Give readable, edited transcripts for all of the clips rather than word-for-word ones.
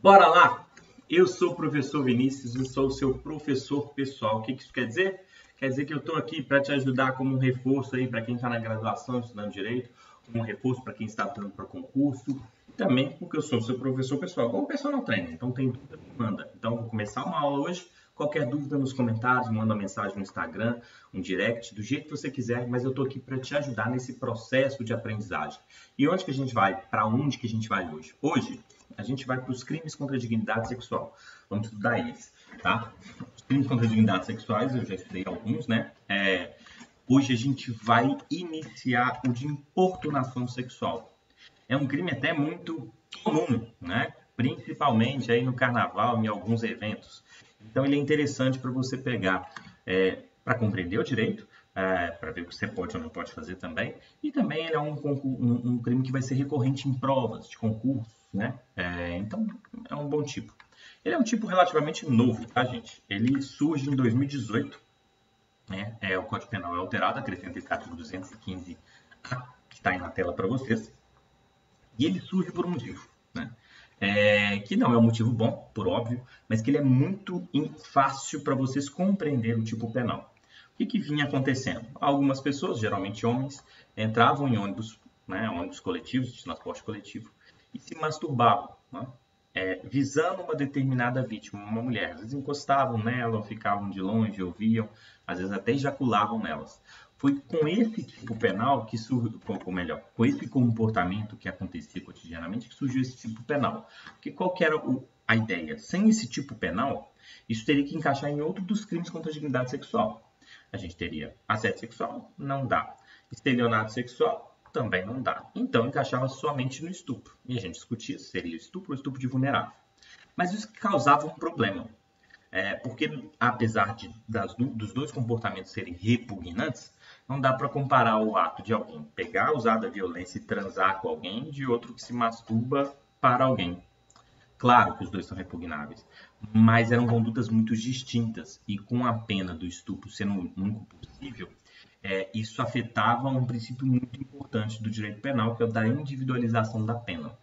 Bora lá! Eu sou o professor Vinícius e sou o seu professor pessoal. O que isso quer dizer? Quer dizer que eu estou aqui para te ajudar como um reforço aí para quem está na graduação estudando direito, como um reforço para quem está estudando para concurso, e também porque eu sou o seu professor pessoal, como personal trainer. Então tem dúvida, manda. Então vou começar uma aula hoje. Qualquer dúvida nos comentários, manda uma mensagem no Instagram, um direct, do jeito que você quiser, mas eu estou aqui para te ajudar nesse processo de aprendizagem. E onde que a gente vai? Para onde que a gente vai hoje? Hoje, a gente vai para os crimes contra a dignidade sexual. Vamos estudar eles, tá? Os crimes contra a dignidade sexuais, eu já estudei alguns, né? Hoje a gente vai iniciar o de importunação sexual. É um crime até muito comum, né? Principalmente aí no carnaval, em alguns eventos. Então ele é interessante para você pegar, para compreender o direito, para ver o que você pode ou não pode fazer também. E também ele é um crime que vai ser recorrente em provas de concursos, né? Então é um bom tipo. Ele é um tipo relativamente novo, tá, gente? Ele surge em 2018, né? O Código Penal é alterado, acrescenta esse artigo 215A, que está aí na tela para vocês. E ele surge por um motivo, né? Que não é um motivo bom, por óbvio, mas que ele é muito fácil para vocês compreender o tipo penal. O que vinha acontecendo? Algumas pessoas, geralmente homens, entravam em ônibus, né, ônibus coletivos, de transporte coletivo, e se masturbavam, né, visando uma determinada vítima, uma mulher. Às vezes encostavam nela, ou ficavam de longe, ouviam, às vezes até ejaculavam nelas. Foi com esse tipo penal que surgiu, ou melhor, com esse comportamento que acontecia cotidianamente que surgiu esse tipo penal. Porque qual que era a ideia? Sem esse tipo penal, isso teria que encaixar em outro dos crimes contra a dignidade sexual. A gente teria assédio sexual, não dá. Estelionato sexual, também não dá. Então encaixava somente no estupro. E a gente discutia se seria estupro ou estupro de vulnerável. Mas isso causava um problema. Porque apesar dos dois comportamentos serem repugnantes, não dá para comparar o ato de alguém pegar, usar da violência e transar com alguém de outro que se masturba para alguém. Claro que os dois são repugnáveis, mas eram condutas muito distintas e com a pena do estupro sendo o único possível, isso afetava um princípio muito importante do direito penal, que é o da individualização da pena.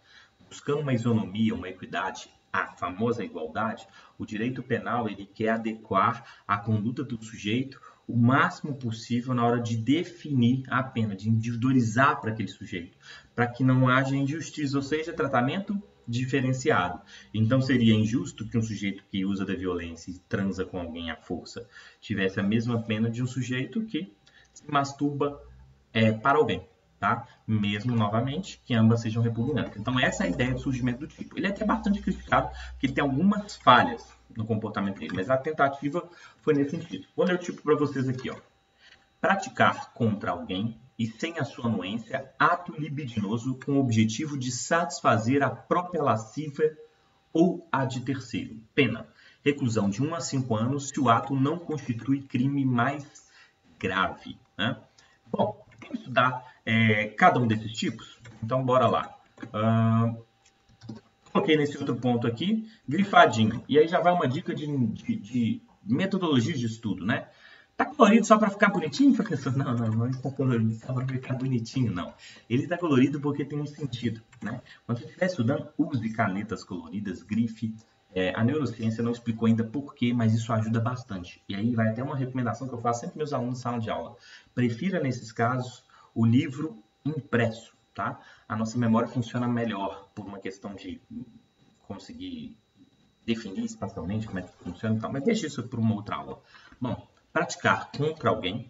Buscando uma isonomia, uma equidade, a famosa igualdade, o direito penal ele quer adequar a conduta do sujeito o máximo possível na hora de definir a pena, de individualizar para aquele sujeito, para que não haja injustiça, ou seja, tratamento diferenciado. Então seria injusto que um sujeito que usa da violência e transa com alguém à força tivesse a mesma pena de um sujeito que se masturba para alguém. Tá? Mesmo, novamente, que ambas sejam repugnantes. Então, essa é a ideia do surgimento do tipo. Ele é até bastante criticado, porque ele tem algumas falhas no comportamento dele, mas a tentativa foi nesse sentido. Vou ler o tipo para vocês aqui. Ó. Praticar contra alguém e sem a sua anuência ato libidinoso com o objetivo de satisfazer a própria lascívia ou a de terceiro. Pena. Reclusão de 1 a 5 anos se o ato não constitui crime mais grave. Né? Bom, vamos estudar cada um desses tipos? Então, bora lá. Coloquei nesse outro ponto aqui, grifadinho. E aí já vai uma dica de metodologia de estudo, né? Tá colorido só para ficar bonitinho, professor? Não está colorido só para ficar bonitinho, não. Ele está colorido porque tem um sentido, né? Quando você estiver estudando, use canetas coloridas, grife. A neurociência não explicou ainda por quê, mas isso ajuda bastante. E aí vai até uma recomendação que eu faço sempre para meus alunos em sala de aula. Prefira, nesses casos, o livro impresso, tá? A nossa memória funciona melhor por uma questão de conseguir definir espacialmente como é que funciona e tal, mas deixa isso para uma outra aula. Bom, praticar contra alguém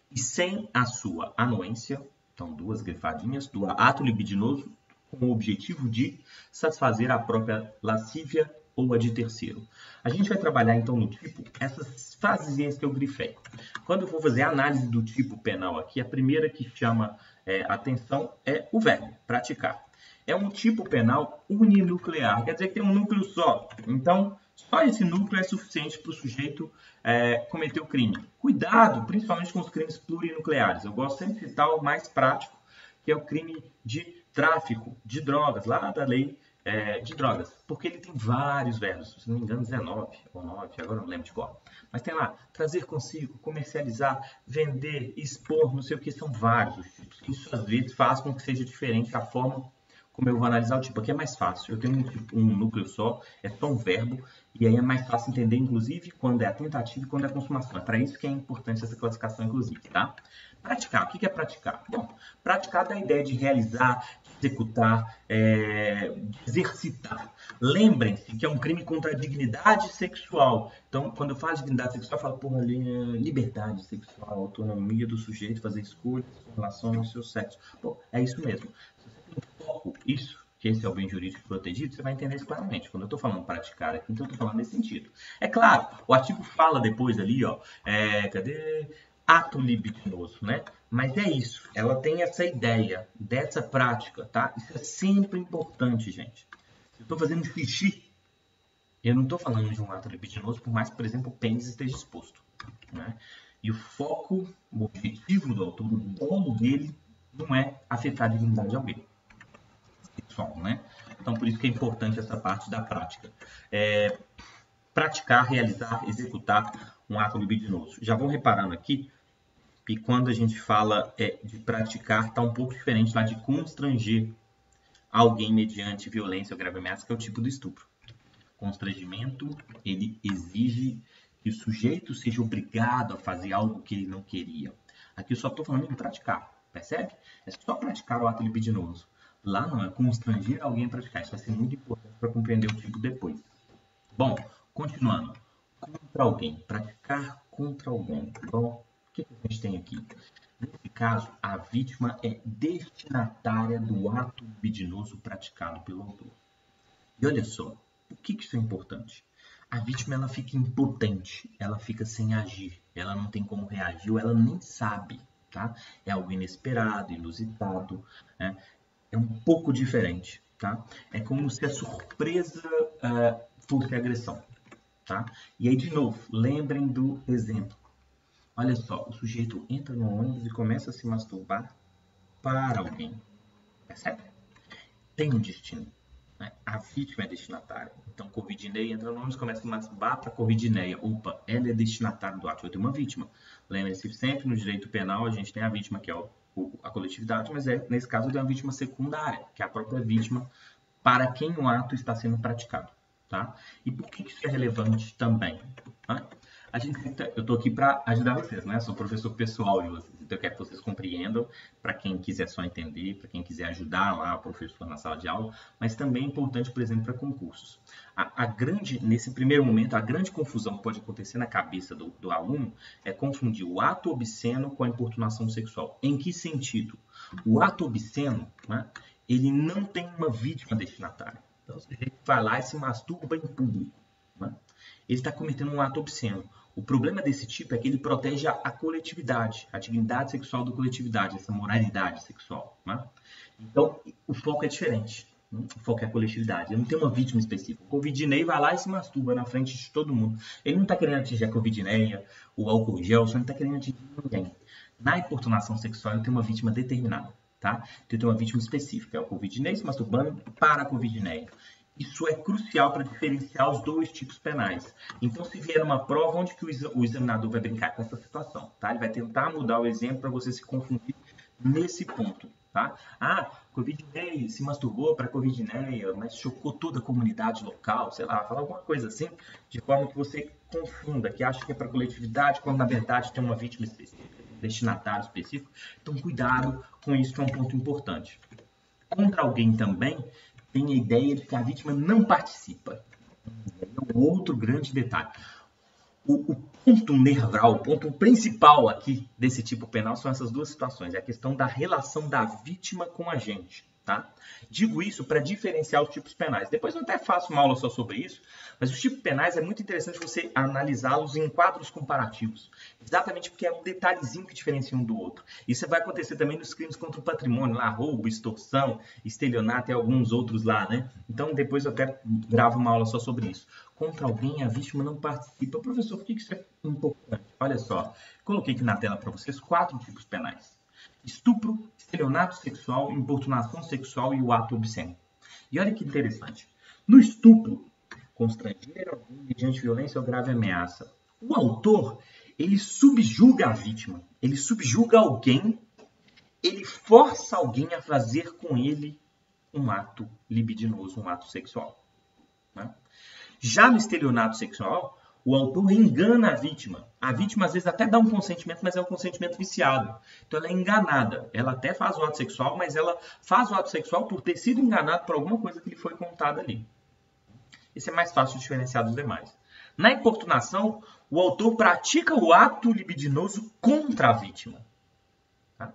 e sem a sua anuência, então 2 grifadinhas, do ato libidinoso, com o objetivo de satisfazer a própria lascívia ou a de terceiro. A gente vai trabalhar então no tipo essas frasezinhas que eu grifei. Quando eu for fazer a análise do tipo penal aqui, a primeira que chama atenção é o verbo, praticar. É um tipo penal uninuclear, quer dizer que tem um núcleo só. Então, só esse núcleo é suficiente para o sujeito cometer o crime. Cuidado, principalmente com os crimes plurinucleares. Eu gosto sempre de citar o mais prático, que é o crime de tráfico de drogas, lá da lei de drogas, porque ele tem vários verbos, se não me engano 19 ou 9, agora não lembro de qual, mas tem lá, trazer consigo, comercializar, vender, expor, não sei o que, são vários os tipos. Isso às vezes faz com que seja diferente a forma como eu vou analisar o tipo? Aqui é mais fácil. Eu tenho um núcleo só, é só um verbo, e aí é mais fácil entender, inclusive, quando é a tentativa e quando é a consumação. É para isso que é importante essa classificação, inclusive, tá? Praticar. O que é praticar? Bom, praticar dá a ideia de realizar, de executar, de exercitar. Lembrem-se que é um crime contra a dignidade sexual. Então, quando eu falo de dignidade sexual, eu falo, porra, ali é liberdade sexual, autonomia do sujeito, fazer escolhas em relação ao seu sexo. Pô, é isso mesmo. Se você tem um foco, isso, que esse é o bem jurídico protegido, você vai entender isso claramente. Quando eu estou falando praticar aqui, então eu estou falando nesse sentido. É claro, o artigo fala depois ali, ó, cadê? Ato libidinoso, né? Mas é isso, ela tem essa ideia dessa prática, tá? Isso é sempre importante, gente. Se eu estou fazendo xixi, eu não estou falando de um ato libidinoso, por mais que, por exemplo, o pênis esteja exposto, né? E o foco, o objetivo do autor, o dono dele, não é afetar a dignidade de alguém. Sexual, né? Então, por isso que é importante essa parte da prática. Praticar, realizar, executar um ato libidinoso. Já vão reparando aqui que quando a gente fala de praticar, está um pouco diferente lá de constranger alguém mediante violência ou grave ameaça, que é o tipo do estupro. Constrangimento, ele exige que o sujeito seja obrigado a fazer algo que ele não queria. Aqui eu só estou falando de praticar, percebe? É só praticar o ato libidinoso. Lá não, é constranger alguém a praticar. Isso vai ser muito importante para compreender o tipo depois. Bom, continuando. Contra alguém. Praticar contra alguém. Bom, o que a gente tem aqui? Nesse caso, a vítima é destinatária do ato libidinoso praticado pelo autor. E olha só, por que isso é importante? A vítima ela fica impotente, ela fica sem agir, ela não tem como reagir, ou ela nem sabe, tá? É algo inesperado, inusitado, né? É um pouco diferente, tá? É como se a surpresa fosse a agressão, tá? E aí, de novo, lembrem do exemplo. Olha só, o sujeito entra no ônibus e começa a se masturbar para alguém, percebe? Tem um destino. Né? A vítima é destinatária. Então, Covidinei entra no ônibus e começa a se masturbar para Covidineia. Opa, ela é destinatária do ato. Eu tenho uma vítima. Lembre-se sempre, no direito penal, a gente tem a vítima, que é a coletividade, mas nesse caso tem uma vítima secundária, que é a própria vítima para quem o ato está sendo praticado. Tá? E por que isso é relevante também? Tá? Eu estou aqui para ajudar vocês, né? Sou professor pessoal de vocês, então eu quero que vocês compreendam, para quem quiser só entender, para quem quiser ajudar lá o professor na sala de aula, mas também é importante, por exemplo, para concursos. Nesse primeiro momento, a grande confusão que pode acontecer na cabeça do aluno é confundir o ato obsceno com a importunação sexual. Em que sentido? O ato obsceno, né, ele não tem uma vítima destinatária. Então, o sujeito vai lá e se masturba em público, né? Ele está cometendo um ato obsceno. O problema desse tipo é que ele protege a coletividade, a dignidade sexual da coletividade, essa moralidade sexual, né? Então, o foco é diferente. Né? O foco é a coletividade. Ele não tem uma vítima específica. O Covidinei vai lá e se masturba na frente de todo mundo. Ele não está querendo atingir a Covidineia, o álcool gel, só não está querendo atingir ninguém. Na importunação sexual, ele tem uma vítima determinada. Tá? Então, tem uma vítima específica. É o Covidinei se masturbando para a Covidineia. Isso é crucial para diferenciar os dois tipos penais. Então, se vier uma prova, onde que o examinador vai brincar com essa situação? Tá? Ele vai tentar mudar o exemplo para você se confundir nesse ponto. Tá? Covidinei se masturbou para Covidineia, mas chocou toda a comunidade local, sei lá, falar alguma coisa assim, de forma que você confunda, que acha que é para coletividade, quando na verdade tem uma vítima específica, um destinatário específico. Então, cuidado com isso, que é um ponto importante. Contra alguém também, tem a ideia de que a vítima não participa. É um outro grande detalhe. O ponto nerval, o ponto principal aqui desse tipo penal são essas duas situações. É a questão da relação da vítima com a gente. Tá? Digo isso para diferenciar os tipos penais. Depois eu até faço uma aula só sobre isso, mas os tipos penais é muito interessante você analisá-los em quadros comparativos. Exatamente porque é um detalhezinho que diferencia um do outro. Isso vai acontecer também nos crimes contra o patrimônio, lá, roubo, extorsão, estelionato e alguns outros lá, né? Então depois eu até gravo uma aula só sobre isso. Contra alguém, a vítima não participa. Professor, por que isso é importante? Olha só, coloquei aqui na tela para vocês 4 tipos penais. Estupro, estelionato sexual, importunação sexual e o ato obsceno. E olha que interessante. No estupro, constranger alguém mediante violência ou grave ameaça, o autor, ele subjuga a vítima. Ele subjuga alguém, ele força alguém a fazer com ele um ato libidinoso, um ato sexual. Né? Já no estelionato sexual, o autor engana a vítima. A vítima, às vezes, até dá um consentimento, mas é um consentimento viciado. Então, ela é enganada. Ela até faz o ato sexual, mas ela faz o ato sexual por ter sido enganada por alguma coisa que lhe foi contada ali. Isso é mais fácil de diferenciar dos demais. Na importunação, o autor pratica o ato libidinoso contra a vítima. Tá?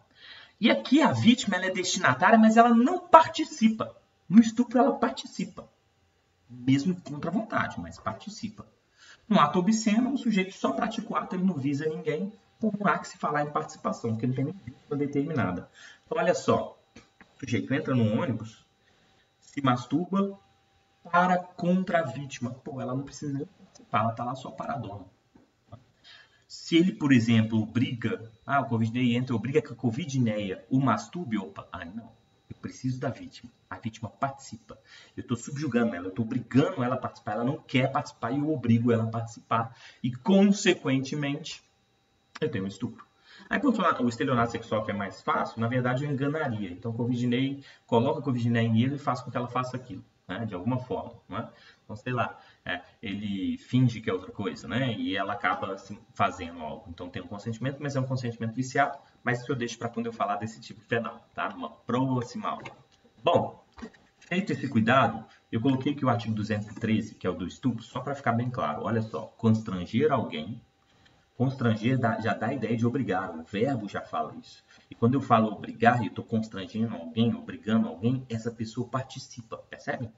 E aqui a vítima ela é destinatária, mas ela não participa. No estupro, ela participa. Mesmo contra a vontade, mas participa. No ato obsceno, o sujeito só pratica o ato, ele não visa ninguém, então não há que se falar em participação, porque não tem nem vítima determinada. Então, olha só, o sujeito entra no ônibus, se masturba, para contra a vítima. Pô, ela não precisa nem participar, ela está lá só paradona. Se ele, por exemplo, obriga, o Covidinei entra, obriga que a Covidineia o masturbe, opa, não. Eu preciso da vítima. A vítima participa. Eu estou subjugando ela, eu estou obrigando ela a participar. Ela não quer participar e eu obrigo ela a participar. E, consequentemente, eu tenho um estupro. Aí, por falar, o estelionato sexual, que é mais fácil, na verdade eu enganaria. Então, coloca a Covidinei em ele e faz com que ela faça aquilo, né? De alguma forma. Né? Então, sei lá, ele finge que é outra coisa, né? E ela acaba fazendo algo. Então, tem um consentimento, mas é um consentimento viciado. Mas isso eu deixo para quando eu falar desse tipo de penal, tá? Numa próxima aula. Bom, feito esse cuidado, eu coloquei aqui o artigo 213, que é o do estupro, só para ficar bem claro. Olha só, constranger alguém. Constranger já dá a ideia de obrigar, o verbo já fala isso. E quando eu falo obrigar, eu estou constrangendo alguém, obrigando alguém, essa pessoa participa, percebe?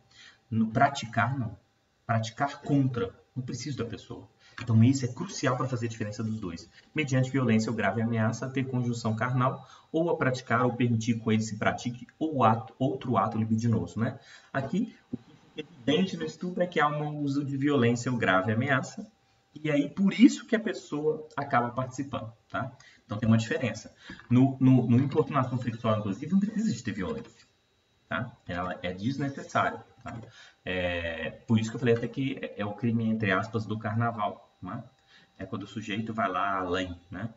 No praticar, não. Praticar contra, não preciso da pessoa. Então, isso é crucial para fazer a diferença dos dois. Mediante violência ou grave ameaça a ter conjunção carnal, ou a praticar ou permitir que ele se pratique outro ato libidinoso. Né? Aqui, o que fica evidente no estupro é que há um uso de violência ou grave ameaça, e aí, por isso que a pessoa acaba participando, tá? Então, tem uma diferença. No importunação sexual, inclusive, não precisa de ter violência, tá? Ela é desnecessária, tá? Por isso que eu falei até que é o crime, entre aspas, do carnaval, né? É quando o sujeito vai lá além, né?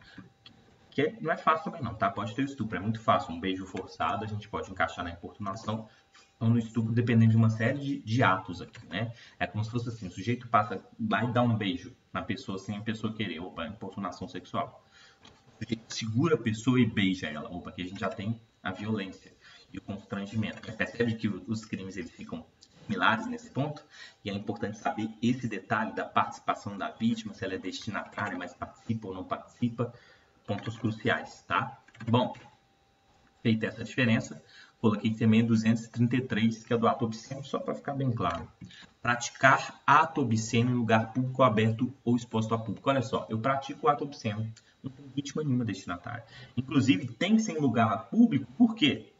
Que não é fácil também não, tá? Pode ter o estupro, é muito fácil. Um beijo forçado, a gente pode encaixar na importunação, ou no estupro, dependendo de uma série de atos aqui, né? É como se fosse assim, o sujeito passa lá e dá um beijo na pessoa sem a pessoa querer, opa, importunação sexual. O sujeito segura a pessoa e beija ela, opa, aqui a gente já tem a violência e o constrangimento. Percebe que os crimes eles ficam similares nesse ponto? E é importante saber esse detalhe da participação da vítima, se ela é destinatária, mas participa ou não participa, pontos cruciais, tá? Bom, feita essa diferença, coloquei também 233, que é do ato obsceno, só para ficar bem claro. Praticar ato obsceno em lugar público, aberto ou exposto a público. Olha só, eu pratico o ato obsceno, não tem vítima nenhuma destinatária. Inclusive, tem que ser em lugar público, por quê?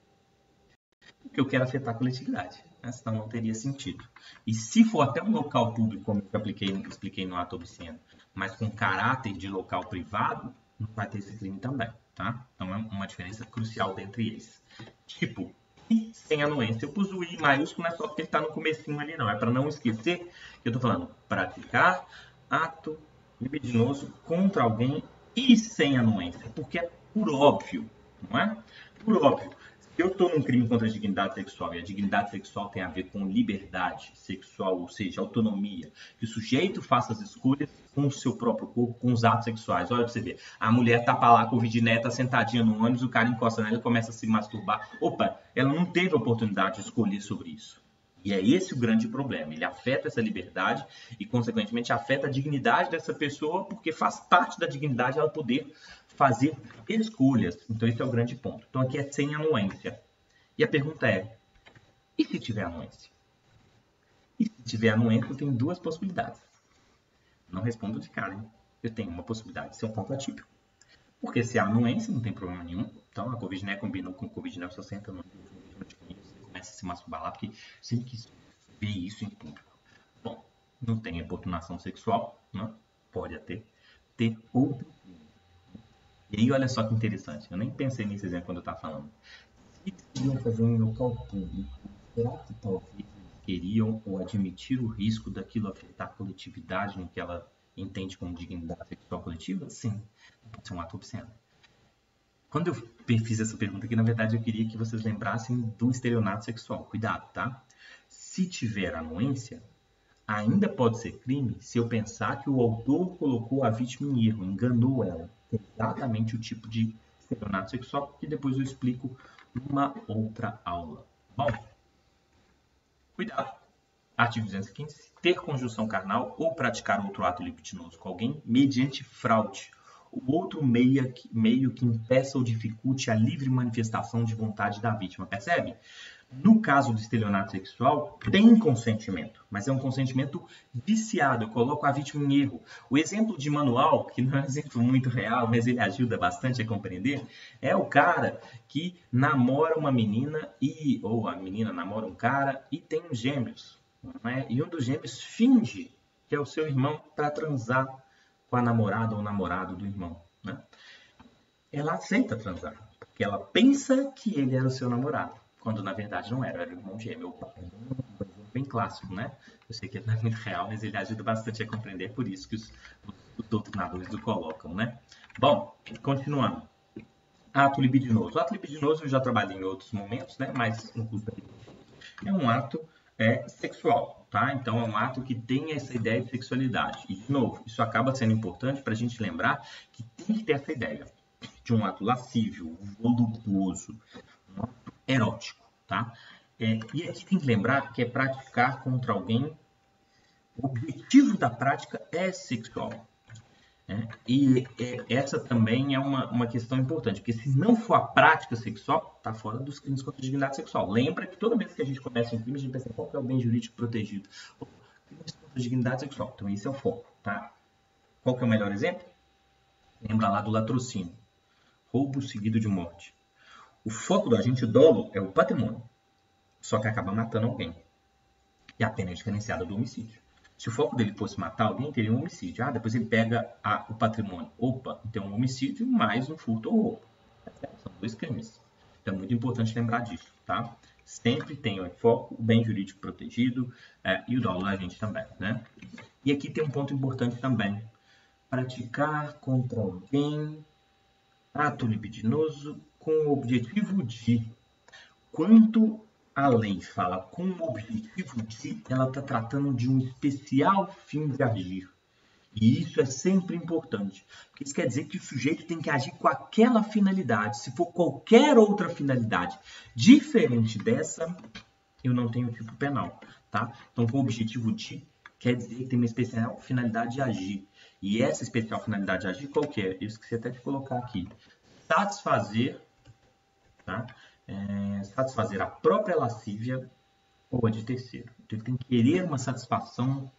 Porque eu quero afetar a coletividade, né? Senão não teria sentido. E se for até um local público, como eu expliquei no ato obsceno, mas com caráter de local privado, não vai ter esse crime também, tá? Então é uma diferença crucial dentre eles. Tipo, I sem anuência. Eu pus o I maiúsculo, não é só porque ele está no comecinho ali, não. É para não esquecer que eu estou falando praticar ato libidinoso contra alguém e sem anuência. Porque é por óbvio, não é? Por óbvio. Se eu estou num crime contra a dignidade sexual e a dignidade sexual tem a ver com liberdade sexual, ou seja, autonomia, que o sujeito faça as escolhas com o seu próprio corpo, com os atos sexuais. Olha para você ver, a mulher tá lá com o Vidinete, tá sentadinha no ônibus, o cara encosta nela e começa a se masturbar. Opa, ela não teve a oportunidade de escolher sobre isso. E é esse o grande problema. Ele afeta essa liberdade e, consequentemente, afeta a dignidade dessa pessoa, porque faz parte da dignidade ela poder fazer escolhas. Então, esse é o grande ponto. Então, aqui é sem anuência. E a pergunta é, e se tiver anuência? E se tiver anuência, eu tenho duas possibilidades. Não respondo de cara, hein? Eu tenho uma possibilidade de ser um ponto atípico. Porque se há anuência, não tem problema nenhum. Então, a Covidinei combinou com o Covidinei, só senta no começa a se masturbar lá, porque sempre quis ver isso em público. Bom, não tem importunação sexual, não? Pode até ter outro. E aí, olha só que interessante. Eu nem pensei nesse exemplo quando eu estava falando. Se eles queriam fazer em local público, será que talvez eles queriam ou admitir o risco daquilo afetar a coletividade no que ela entende como dignidade sexual coletiva? Sim. Pode ser um ato obsceno. Quando eu fiz essa pergunta aqui, na verdade, eu queria que vocês lembrassem do estelionato sexual. Cuidado, tá? Se tiver anuência, ainda pode ser crime se eu pensar que o autor colocou a vítima em erro, enganou ela. Exatamente o tipo de estelionato sexual que depois eu explico numa outra aula. Bom, cuidado. Artigo 215. Ter conjunção carnal ou praticar outro ato libidinoso com alguém mediante fraude. O outro meio que impeça ou dificulte a livre manifestação de vontade da vítima. Percebe? No caso do estelionato sexual, tem consentimento, mas é um consentimento viciado. Eu coloco a vítima em erro. O exemplo de manual, que não é um exemplo muito real, mas ele ajuda bastante a compreender, é o cara que namora uma menina ou a menina namora um cara e tem gêmeos. Né? E um dos gêmeos finge que é o seu irmão para transar com a namorada ou namorado do irmão. Né? Ela aceita transar, porque ela pensa que ele era o seu namorado, quando na verdade não era, era o irmão gêmeo. Bem clássico, né? Eu sei que ele não é muito real, mas ele ajuda bastante a compreender, por isso que os doutrinadores o colocam, né? Bom, continuando. Ato libidinoso. O ato libidinoso eu já trabalhei em outros momentos, né? Mas no curso é um ato sexual, tá? Então é um ato que tem essa ideia de sexualidade. E, de novo, isso acaba sendo importante para a gente lembrar que tem que ter essa ideia de um ato lascívio, voluptuoso, um ato erótico, tá? E aqui tem que lembrar que é praticar contra alguém, o objetivo da prática é sexual. E essa também é uma questão importante, porque se não for a prática sexual, está fora dos crimes contra a dignidade sexual. Lembra que toda vez que a gente começa um crime, a gente pensa qual que é o bem jurídico protegido. Crimes contra a dignidade sexual. Então esse é o foco, tá? Qual que é o melhor exemplo? Lembra lá do latrocínio. Roubo seguido de morte. O foco do agente dolo é o patrimônio, só que acaba matando alguém. E a pena é diferenciada do homicídio. Se o foco dele fosse matar alguém, teria um homicídio. Depois ele pega o patrimônio. Opa, então um homicídio mais um furto ou roubo. São dois crimes. Então é muito importante lembrar disso, tá? Sempre tem o foco, o bem jurídico protegido e o dolo da gente também, né? E aqui tem um ponto importante também. Praticar contra alguém ato libidinoso com o objetivo de... Quanto a lei fala com o objetivo de, ela está tratando de um especial fim de agir. E isso é sempre importante. Porque isso quer dizer que o sujeito tem que agir com aquela finalidade. Se for qualquer outra finalidade diferente dessa, eu não tenho tipo penal. Tá? Então, com o objetivo de, quer dizer que tem uma especial finalidade de agir. E essa especial finalidade de agir, qual que é? Eu esqueci até de colocar aqui. Satisfazer, tá? Satisfazer a própria lascívia ou a de terceiro. Então, ele tem que querer uma satisfação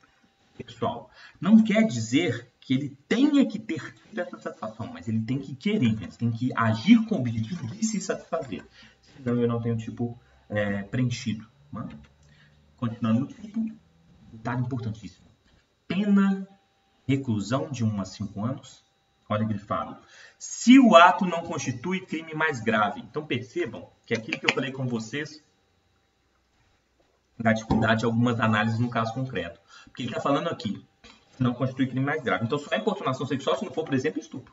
sexual. Não quer dizer que ele tenha que ter tido essa satisfação, mas ele tem que querer, ele tem que agir com o objetivo de se satisfazer. Senão eu não tenho tipo preenchido. Né? Continuando no tipo, detalhe importantíssimo. Pena, reclusão de 1 a 5 anos. Olha grifado. Se o ato não constitui crime mais grave. Então percebam que aquilo que eu falei com vocês dá dificuldade de algumas análises no caso concreto. Porque ele está falando aqui, não constitui crime mais grave. Então só é importunação sexual se não for, por exemplo, estupro.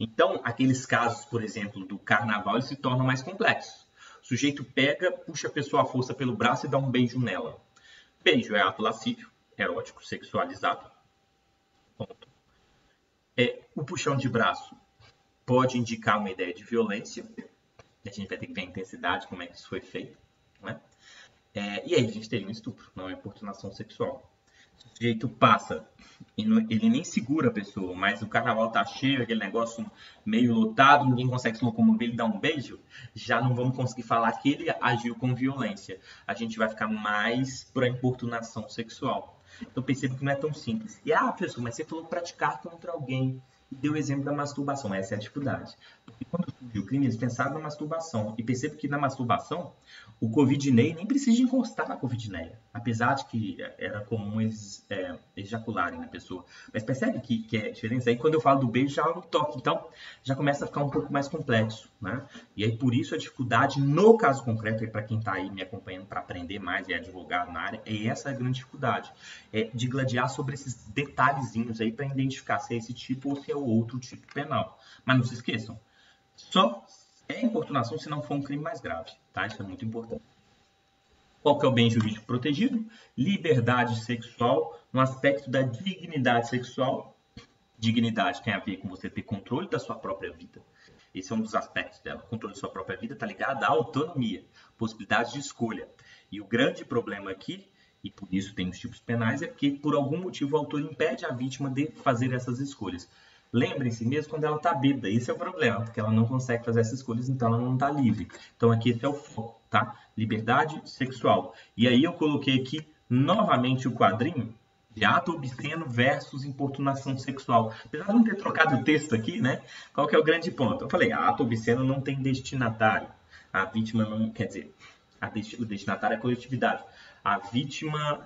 Então, aqueles casos, por exemplo, do carnaval, eles se tornam mais complexos. O sujeito pega, puxa a pessoa à força pelo braço e dá um beijo nela. Beijo é ato lascívio, erótico, sexualizado. Ponto. O puxão de braço pode indicar uma ideia de violência. A gente vai ter que ver a intensidade, como é que isso foi feito. Né? E aí a gente teria um estupro, não é importunação sexual. Se o sujeito passa, ele nem segura a pessoa, mas o carnaval tá cheio, aquele negócio meio lotado, ninguém consegue se locomover, ele dá um beijo, já não vamos conseguir falar que ele agiu com violência. A gente vai ficar mais para importunação sexual. Então percebo que não é tão simples. E professor, mas você falou praticar contra alguém. E deu o exemplo da masturbação. Essa é a dificuldade. Porque quando surgiu o crime, eles pensaram na masturbação. E percebo que na masturbação, o covidinei nem precisa encostar na covidineia. Apesar de que era comum eles ejacularem na pessoa. Mas percebe que é a diferença? Aí quando eu falo do beijo, já é no toque. Então, já começa a ficar um pouco mais complexo. Né? E aí, por isso, a dificuldade no caso concreto, para quem está aí me acompanhando para aprender mais e é advogado na área, essa a grande dificuldade. De gladiar sobre esses detalhezinhos aí para identificar se é esse tipo ou se é o outro tipo penal. Mas não se esqueçam, Só é importunação se não for um crime mais grave, tá? Isso é muito importante. Qual que é o bem jurídico protegido? Liberdade sexual no aspecto da dignidade sexual. Dignidade tem a ver com você ter controle da sua própria vida. Esse é um dos aspectos dela. O controle da sua própria vida está ligado à autonomia, possibilidade de escolha. E o grande problema aqui, e por isso tem os tipos penais, é porque por algum motivo o autor impede a vítima de fazer essas escolhas. Lembrem-se, mesmo quando ela está bêbada, esse é o problema, porque ela não consegue fazer essas escolhas, então ela não está livre. Então aqui esse é o foco, tá? Liberdade sexual. E aí eu coloquei aqui novamente o quadrinho de ato obsceno versus importunação sexual. Apesar de não ter trocado o texto aqui, né? Qual que é o grande ponto? Eu falei, ato obsceno não tem destinatário. A vítima não... Quer dizer, o destinatário é a coletividade. A vítima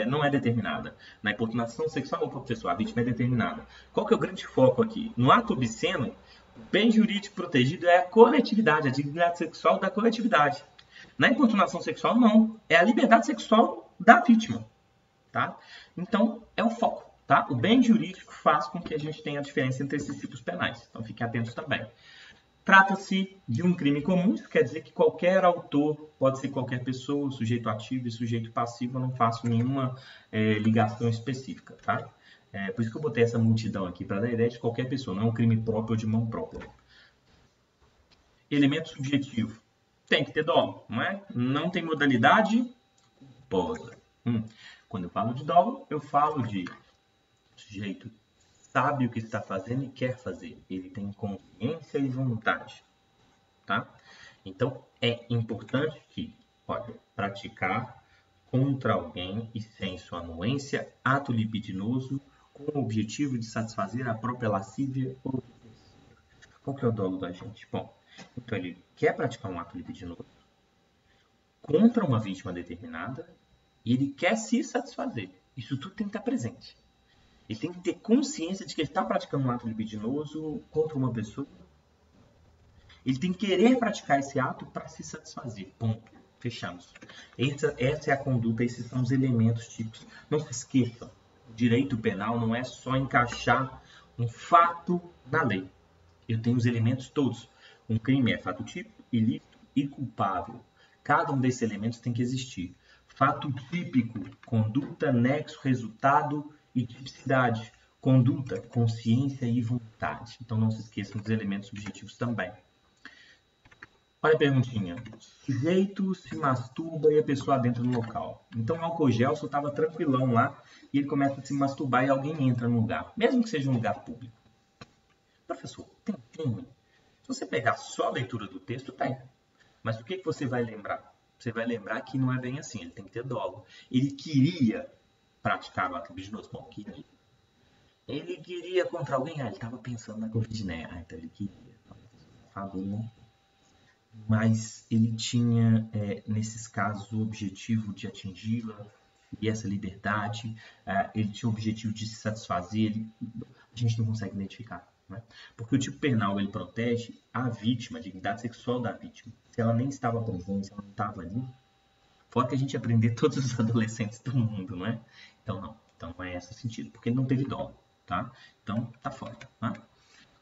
não é determinada. Na importunação sexual, professor, a vítima é determinada. Qual que é o grande foco aqui? No ato obsceno, o bem jurídico protegido é a coletividade, a dignidade sexual da coletividade. Na importunação sexual, não. É a liberdade sexual da vítima. Tá? Então, é o foco. Tá? O bem jurídico faz com que a gente tenha a diferença entre esses tipos penais. Então, fiquem atentos também. Trata-se de um crime comum, isso quer dizer que qualquer autor, pode ser qualquer pessoa, sujeito ativo e sujeito passivo, eu não faço nenhuma ligação específica. Tá? Por isso que eu botei essa multidão aqui, para dar a ideia de qualquer pessoa, não é um crime próprio ou de mão própria. Elemento subjetivo. Tem que ter dolo, não é? Não tem modalidade culposa. Quando eu falo de dolo, eu falo de sujeito sabe o que está fazendo e quer fazer. Ele tem consciência e vontade. Tá? Então, é importante que, olha, praticar contra alguém e sem sua anuência, ato libidinoso com o objetivo de satisfazer a própria lascívia ou qual que é o dolo da gente? Bom, então ele quer praticar um ato libidinoso contra uma vítima determinada e ele quer se satisfazer. Isso tudo tem que estar presente. Ele tem que ter consciência de que ele está praticando um ato libidinoso contra uma pessoa. Ele tem que querer praticar esse ato para se satisfazer. Ponto. Fechamos. Essa é a conduta, esses são os elementos típicos. Não se esqueçam, o direito penal não é só encaixar um fato na lei. Eu tenho os elementos todos. Um crime é fato típico, ilícito e culpável. Cada um desses elementos tem que existir. Fato típico, conduta, nexo, resultado e tipicidade. Conduta, consciência e vontade. Então não se esqueçam dos elementos subjetivos também. Olha a perguntinha. Sujeito se masturba e a pessoa adentra no local. Então o álcool gel só estava tranquilão lá e ele começa a se masturbar e alguém entra no lugar. Mesmo que seja um lugar público. Professor, tem crime? Se você pegar só a leitura do texto, tem. Mas o que você vai lembrar? Você vai lembrar que não é bem assim. Ele tem que ter dolo. Ele queria praticar o ato libidinoso. Bom, queria. Ele queria contra alguém. Ele estava pensando na Covid, né? Então ele queria. Falou, né? Mas ele tinha, nesses casos, o objetivo de atingi-la e essa liberdade. Ele tinha o objetivo de se satisfazer. A gente não consegue identificar. Né? Porque o tipo penal ele protege a vítima, a dignidade sexual da vítima. Se ela nem estava presente, se ela não estava ali, fora que a gente aprender todos os adolescentes do mundo, não é? Então não. Então não é esse o sentido, porque ele não teve dolo, tá? Então tá fora, tá?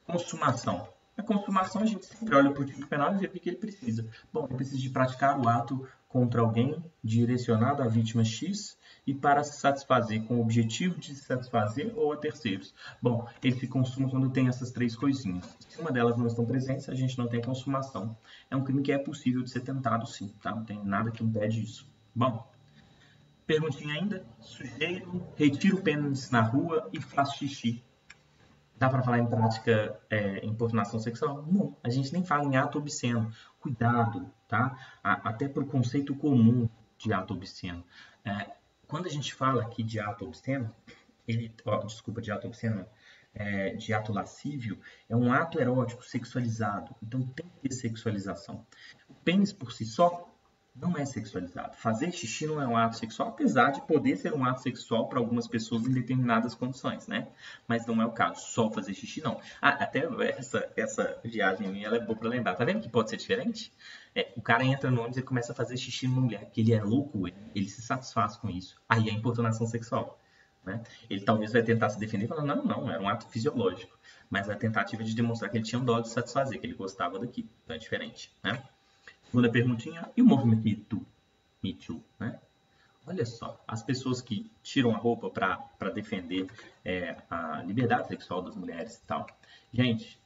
Consumação. A consumação a gente sempre olha para o tipo penal e vê o que ele precisa. Bom, ele precisa de praticar o ato contra alguém direcionado à vítima X e para se satisfazer, com o objetivo de se satisfazer ou a terceiros. Bom, ele se consuma quando tem essas três coisinhas. Se uma delas não estão presentes, a gente não tem consumação. É um crime que é possível de ser tentado sim, tá? Não tem nada que impede isso. Bom, perguntinha ainda. Sujeito retira o pênis na rua e faz xixi. Dá para falar em prática importunação sexual? Não, a gente nem fala em ato obsceno. Cuidado, tá? Até para o conceito comum de ato obsceno. Quando a gente fala aqui de ato obsceno, de ato obsceno, de ato lascívio, é um ato erótico, sexualizado. Então tem que ter sexualização. O pênis por si só não é sexualizado. Fazer xixi não é um ato sexual, apesar de poder ser um ato sexual para algumas pessoas em determinadas condições, né? Mas não é o caso. Só fazer xixi, não. Até essa viagem minha, ela é boa para lembrar. Tá vendo que pode ser diferente? O cara entra no ônibus e começa a fazer xixi numa mulher, que ele é louco, ele se satisfaz com isso. Aí é importunação sexual. né? Ele talvez vai tentar se defender falando, não, era um ato fisiológico. Mas a tentativa de demonstrar que ele tinha um dó de satisfazer, que ele gostava daqui. Então é diferente, né? Segunda perguntinha, e o movimento Me Too, né? Olha só, as pessoas que tiram a roupa para defender a liberdade sexual das mulheres e tal. Gente,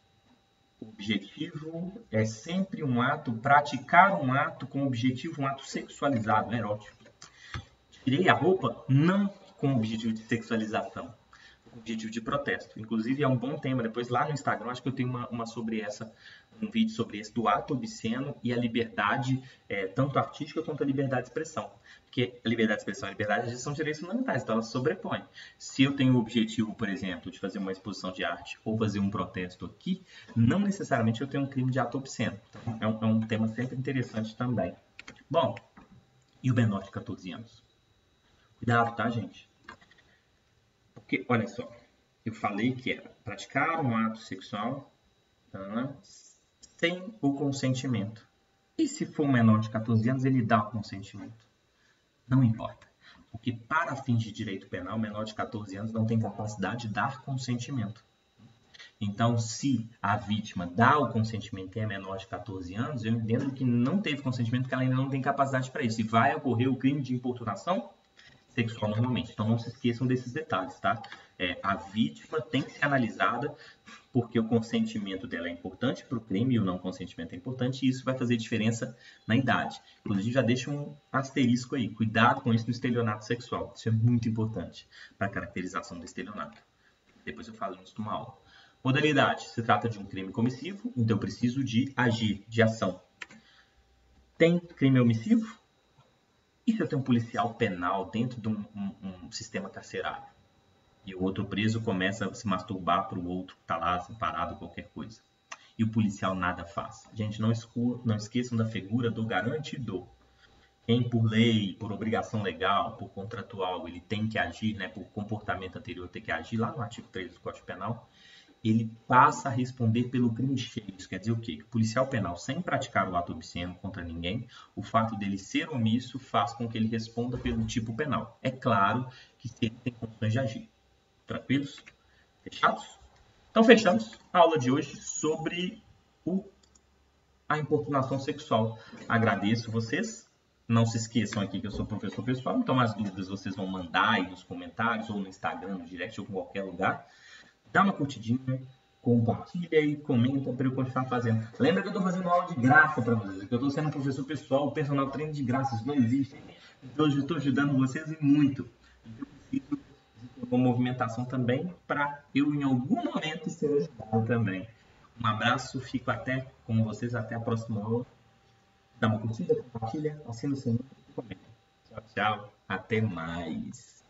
o objetivo é sempre um ato, praticar um ato com objetivo, um ato sexualizado, erótico. Tirei a roupa não com o objetivo de sexualização, com o objetivo de protesto. Inclusive é um bom tema, depois lá no Instagram, acho que eu tenho uma sobre essa, um vídeo sobre esse, do ato obsceno e a liberdade, tanto artística quanto a liberdade de expressão. Porque a liberdade de expressão e a liberdade de são direitos fundamentais, então elas se sobrepõem. Se eu tenho o objetivo, por exemplo, de fazer uma exposição de arte ou fazer um protesto aqui, não necessariamente eu tenho um crime de ato obsceno. Então, é um tema sempre interessante também. Bom, e o menor de 14 anos? Cuidado, tá, gente? Porque, olha só, eu falei que era praticar um ato sexual sem o consentimento. E se for um menor de 14 anos, ele dá o consentimento? Não importa. Porque para fins de direito penal, menor de 14 anos não tem capacidade de dar consentimento. Então, se a vítima dá o consentimento e é menor de 14 anos, eu entendo que não teve consentimento porque ela ainda não tem capacidade para isso. E vai ocorrer o crime de importunação sexual normalmente. Então, não se esqueçam desses detalhes, tá? A vítima tem que ser analisada porque o consentimento dela é importante para o crime e o não consentimento é importante, e isso vai fazer diferença na idade. Inclusive, já deixa um asterisco aí. Cuidado com isso no estelionato sexual. Isso é muito importante para a caracterização do estelionato. Depois eu falo isso numa aula. Modalidade. Se trata de um crime comissivo, então eu preciso de agir, de ação. Tem crime omissivo? E se eu tenho um policial penal dentro de um sistema carcerário? E o outro preso começa a se masturbar para o outro que está lá parado, qualquer coisa. E o policial nada faz. Gente, não esqueçam da figura do garantidor. Quem por lei, por obrigação legal, por contratual, ele tem que agir, né, por comportamento anterior tem que agir, lá no artigo 3 do Código Penal, ele passa a responder pelo crime cheio. Isso quer dizer o quê? Que o policial penal, sem praticar o ato obsceno contra ninguém, o fato dele ser omisso faz com que ele responda pelo tipo penal. É claro que se ele tem condições de agir. Tranquilos? Fechados? Então fechamos a aula de hoje sobre a importunação sexual. Agradeço vocês. Não se esqueçam aqui que eu sou professor pessoal, então as dúvidas vocês vão mandar aí nos comentários, ou no Instagram, no direct, ou em qualquer lugar. Dá uma curtidinha, compartilha e comenta para eu continuar fazendo. Lembra que eu estou fazendo aula de graça para vocês, que eu estou sendo professor pessoal, o personal treino de graça, isso não existe. Então eu estou ajudando vocês e muito. Eu preciso de uma movimentação também para eu em algum momento ser ajudado também. Um abraço, fico até com vocês, até a próxima aula. Dá uma curtida, compartilha, assina o sininho e comenta. Tchau, tchau. Até mais.